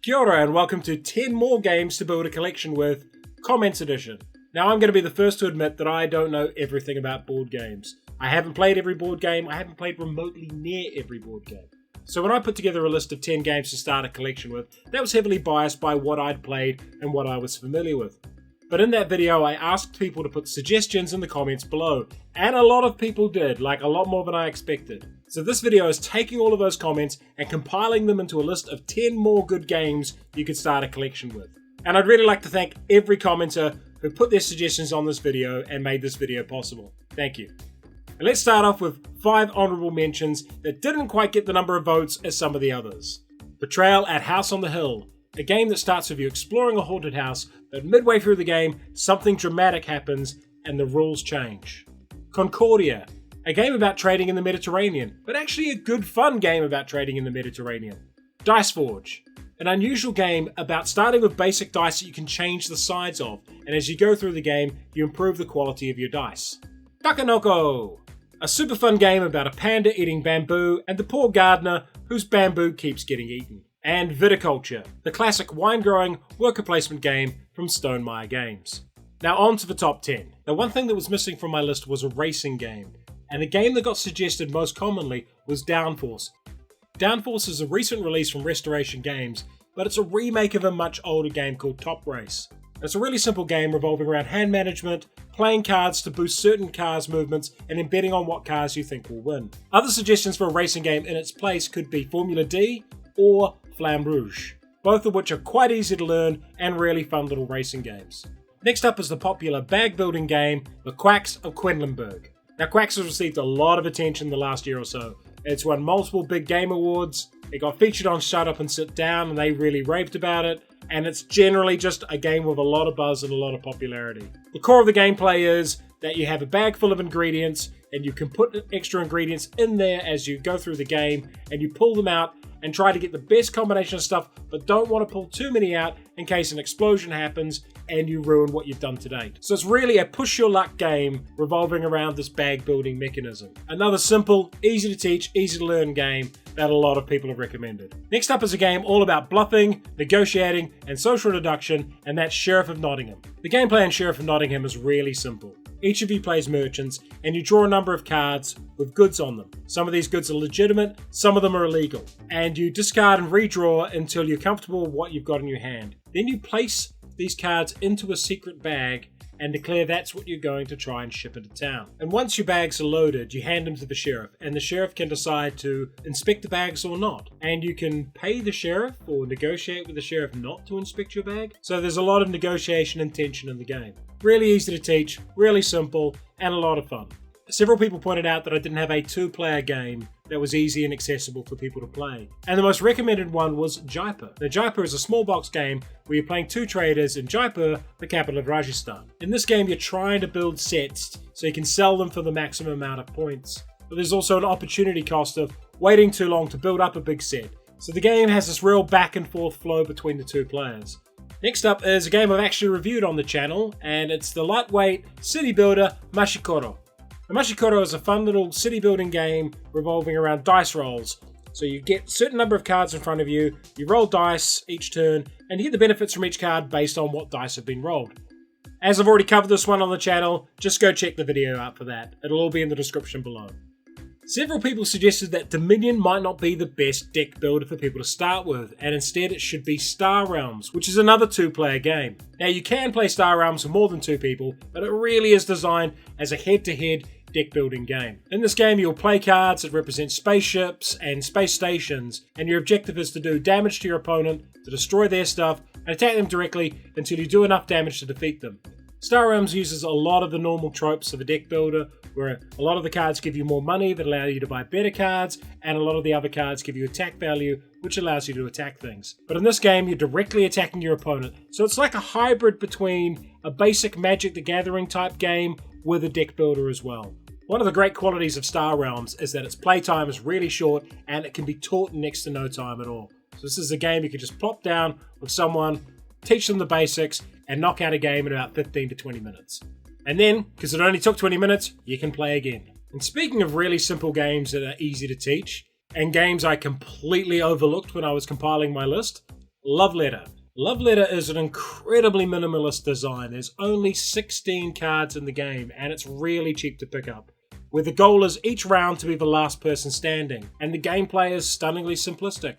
Kia ora and welcome to 10 more games to build a collection with Comments Edition. Now I'm going to be the first to admit that I don't know everything about board games. I haven't played every board game, I haven't played remotely near every board game. So when I put together a list of 10 games to start a collection with, that was heavily biased by what I'd played and what I was familiar with. But in that video I asked people to put suggestions in the comments below, and a lot of people did, like a lot more than I expected. So this video is taking all of those comments and compiling them into a list of 10 more good games you could start a collection with. And I'd really like to thank every commenter who put their suggestions on this video and made this video possible. Thank you. And let's start off with 5 honourable mentions that didn't quite get the number of votes as some of the others. Betrayal at House on the Hill, a game that starts with you exploring a haunted house, but midway through the game, something dramatic happens and the rules change. Concordia, a game about trading in the Mediterranean, but actually a good fun game about trading in the Mediterranean. Dice Forge, an unusual game about starting with basic dice that you can change the sides of, and as you go through the game, you improve the quality of your dice. Takanoko, a super fun game about a panda eating bamboo and the poor gardener whose bamboo keeps getting eaten. And Viticulture, the classic wine-growing worker placement game from Stonemaier Games. Now on to the top 10. The one thing that was missing from my list was a racing game, and the game that got suggested most commonly was Downforce. Downforce is a recent release from Restoration Games, but it's a remake of a much older game called Top Race. It's a really simple game revolving around hand management, playing cards to boost certain cars' movements, and then betting on what cars you think will win. Other suggestions for a racing game in its place could be Formula D or Flamme Rouge, both of which are quite easy to learn and really fun little racing games. Next up is the popular bag building game, The Quacks of Quedlinburg. Now Quacks has received a lot of attention the last year or so. It's won multiple big game awards, it got featured on Shut Up and Sit Down and they really raved about it, and it's generally just a game with a lot of buzz and a lot of popularity. The core of the gameplay is that you have a bag full of ingredients and you can put extra ingredients in there as you go through the game and you pull them out and try to get the best combination of stuff, but don't want to pull too many out in case an explosion happens and you ruin what you've done to date. So it's really a push your luck game revolving around this bag building mechanism. Another simple, easy to teach, easy to learn game that a lot of people have recommended. Next up is a game all about bluffing, negotiating, and social deduction, and that's Sheriff of Nottingham. The gameplay in Sheriff of Nottingham is really simple. Each of you plays merchants, and you draw a number of cards with goods on them. Some of these goods are legitimate, some of them are illegal. And you discard and redraw until you're comfortable with what you've got in your hand. Then you place these cards into a secret bag and declare that's what you're going to try and ship into town. And once your bags are loaded, you hand them to the sheriff, and the sheriff can decide to inspect the bags or not. And you can pay the sheriff or negotiate with the sheriff not to inspect your bag. So there's a lot of negotiation and tension in the game. Really easy to teach, really simple, and a lot of fun. Several people pointed out that I didn't have a 2-player game that was easy and accessible for people to play. And the most recommended one was Jaipur. Now Jaipur is a small box game where you're playing 2 traders in Jaipur, the capital of Rajasthan. In this game you're trying to build sets so you can sell them for the maximum amount of points. But there's also an opportunity cost of waiting too long to build up a big set. So the game has this real back and forth flow between the 2 players. Next up is a game I've actually reviewed on the channel, and it's the lightweight city builder Mashik Coto. Mashik Coto is a fun little city building game revolving around dice rolls. So you get a certain number of cards in front of you, you roll dice each turn, and you get the benefits from each card based on what dice have been rolled. As I've already covered this one on the channel, just go check the video out for that. It'll all be in the description below. Several people suggested that Dominion might not be the best deck builder for people to start with, and instead it should be Star Realms, which is another 2-player game. Now you can play Star Realms with more than 2 people, but it really is designed as a head-to-head deck building game. In this game you'll play cards that represent spaceships and space stations, and your objective is to do damage to your opponent, to destroy their stuff, and attack them directly until you do enough damage to defeat them. Star Realms uses a lot of the normal tropes of a deck builder, where a lot of the cards give you more money that allow you to buy better cards, and a lot of the other cards give you attack value, which allows you to attack things. But in this game, you're directly attacking your opponent, so it's like a hybrid between a basic Magic the Gathering type game with a deck builder as well. One of the great qualities of Star Realms is that its playtime is really short, and it can be taught in next to no time at all. So this is a game you can just plop down with someone, teach them the basics, and knock out a game in about 15 to 20 minutes. And then, because it only took 20 minutes, you can play again. And speaking of really simple games that are easy to teach, and games I completely overlooked when I was compiling my list, Love Letter. Love Letter is an incredibly minimalist design. There's only 16 cards in the game, and it's really cheap to pick up, where the goal is each round to be the last person standing, and the gameplay is stunningly simplistic.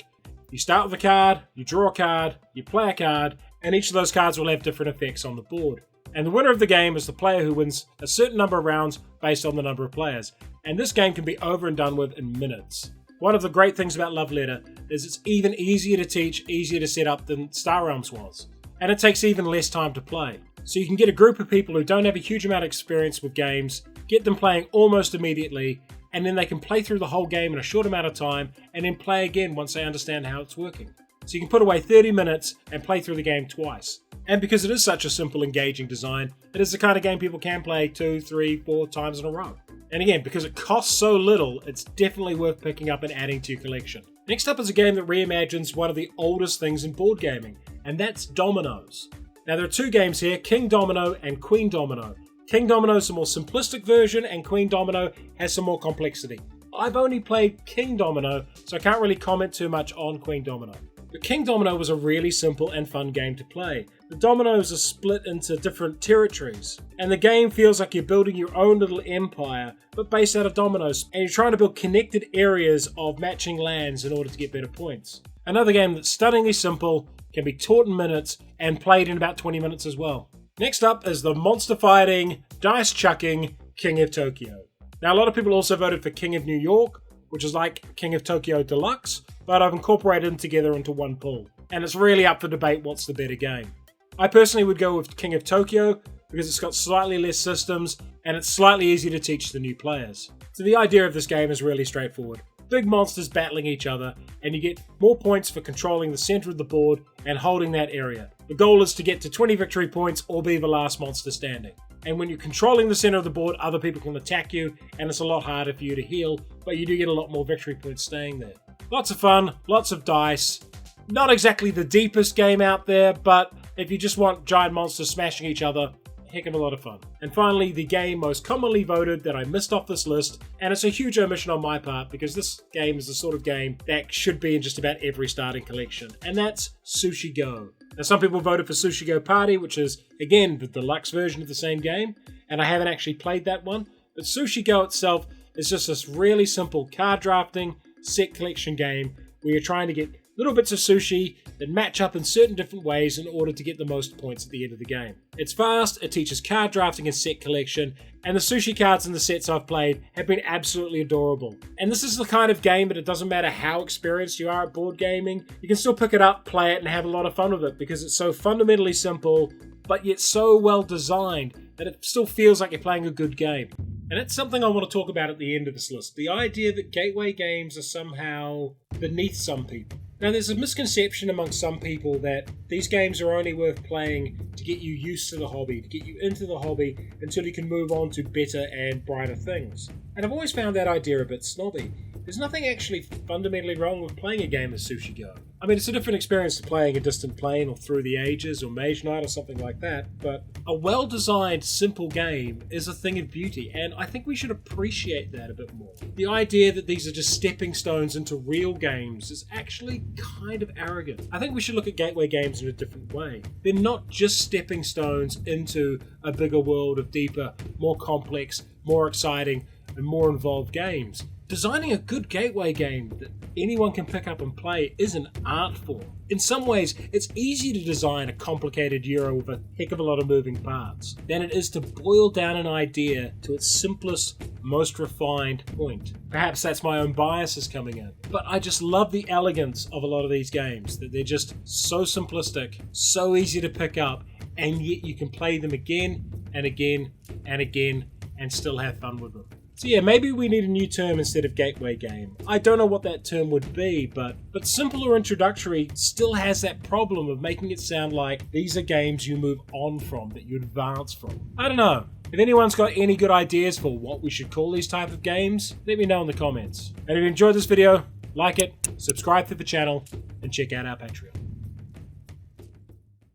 You start with a card, you draw a card, you play a card, and each of those cards will have different effects on the board. And the winner of the game is the player who wins a certain number of rounds based on the number of players. And this game can be over and done with in minutes. One of the great things about Love Letter is it's even easier to teach, easier to set up than Star Realms was. And it takes even less time to play. So you can get a group of people who don't have a huge amount of experience with games, get them playing almost immediately, and then they can play through the whole game in a short amount of time, and then play again once they understand how it's working. So you can put away 30 minutes and play through the game twice. And because it is such a simple, engaging design, it is the kind of game people can play 2, 3, 4 times in a row. And again, because it costs so little, it's definitely worth picking up and adding to your collection. Next up is a game that reimagines one of the oldest things in board gaming, and that's Dominoes. Now there are two games here, King Domino and Queen Domino. King Domino is a more simplistic version, and Queen Domino has some more complexity. I've only played King Domino, so I can't really comment too much on Queen Domino. But King Domino was a really simple and fun game to play. The dominoes are split into different territories, and the game feels like you're building your own little empire, but based out of dominoes, and you're trying to build connected areas of matching lands in order to get better points. Another game that's stunningly simple, can be taught in minutes, and played in about 20 minutes as well. Next up is the monster fighting, dice chucking King of Tokyo. Now a lot of people also voted for King of New York, which is like King of Tokyo Deluxe, but I've incorporated them together into one pool. And it's really up for debate what's the better game. I personally would go with King of Tokyo because it's got slightly less systems and it's slightly easier to teach the new players. So the idea of this game is really straightforward. Big monsters battling each other, and you get more points for controlling the center of the board and holding that area. The goal is to get to 20 victory points or be the last monster standing. And when you're controlling the center of the board, other people can attack you, and it's a lot harder for you to heal, but you do get a lot more victory points staying there. Lots of fun, lots of dice. Not exactly the deepest game out there, but if you just want giant monsters smashing each other, heck of a lot of fun. And finally, the game most commonly voted that I missed off this list, and it's a huge omission on my part because this game is the sort of game that should be in just about every starting collection, and that's Sushi Go. Now some people voted for Sushi Go Party, which is, again, the deluxe version of the same game, and I haven't actually played that one, but Sushi Go itself is just this really simple card drafting set collection game where you're trying to get little bits of sushi that match up in certain different ways in order to get the most points at the end of the game. It's fast, it teaches card drafting and set collection, and the sushi cards in the sets I've played have been absolutely adorable. And this is the kind of game that it doesn't matter how experienced you are at board gaming, you can still pick it up, play it, and have a lot of fun with it because it's so fundamentally simple, but yet so well designed that it still feels like you're playing a good game. And that's something I want to talk about at the end of this list. The idea that gateway games are somehow beneath some people. Now, there's a misconception amongst some people that these games are only worth playing to get you used to the hobby, to get you into the hobby until you can move on to better and brighter things. And I've always found that idea a bit snobby. There's nothing actually fundamentally wrong with playing a game of Sushi Go. I mean, it's a different experience to playing a Distant Plane or Through the Ages or Mage Knight or something like that, but a well-designed, simple game is a thing of beauty, and I think we should appreciate that a bit more. The idea that these are just stepping stones into real games is actually kind of arrogant. I think we should look at gateway games in a different way. They're not just stepping stones into a bigger world of deeper, more complex, more exciting, and more involved games. Designing a good gateway game that anyone can pick up and play is an art form. In some ways, it's easier to design a complicated Euro with a heck of a lot of moving parts than it is to boil down an idea to its simplest, most refined point. Perhaps that's my own biases coming in, but I just love the elegance of a lot of these games, that they're just so simplistic, so easy to pick up, and yet you can play them again and again and again and still have fun with them. So yeah, maybe we need a new term instead of gateway game. I don't know what that term would be, but simple or introductory still has that problem of making it sound like these are games you move on from, that you advance from. I don't know. If anyone's got any good ideas for what we should call these type of games, let me know in the comments. And if you enjoyed this video, like it, subscribe to the channel, and check out our Patreon.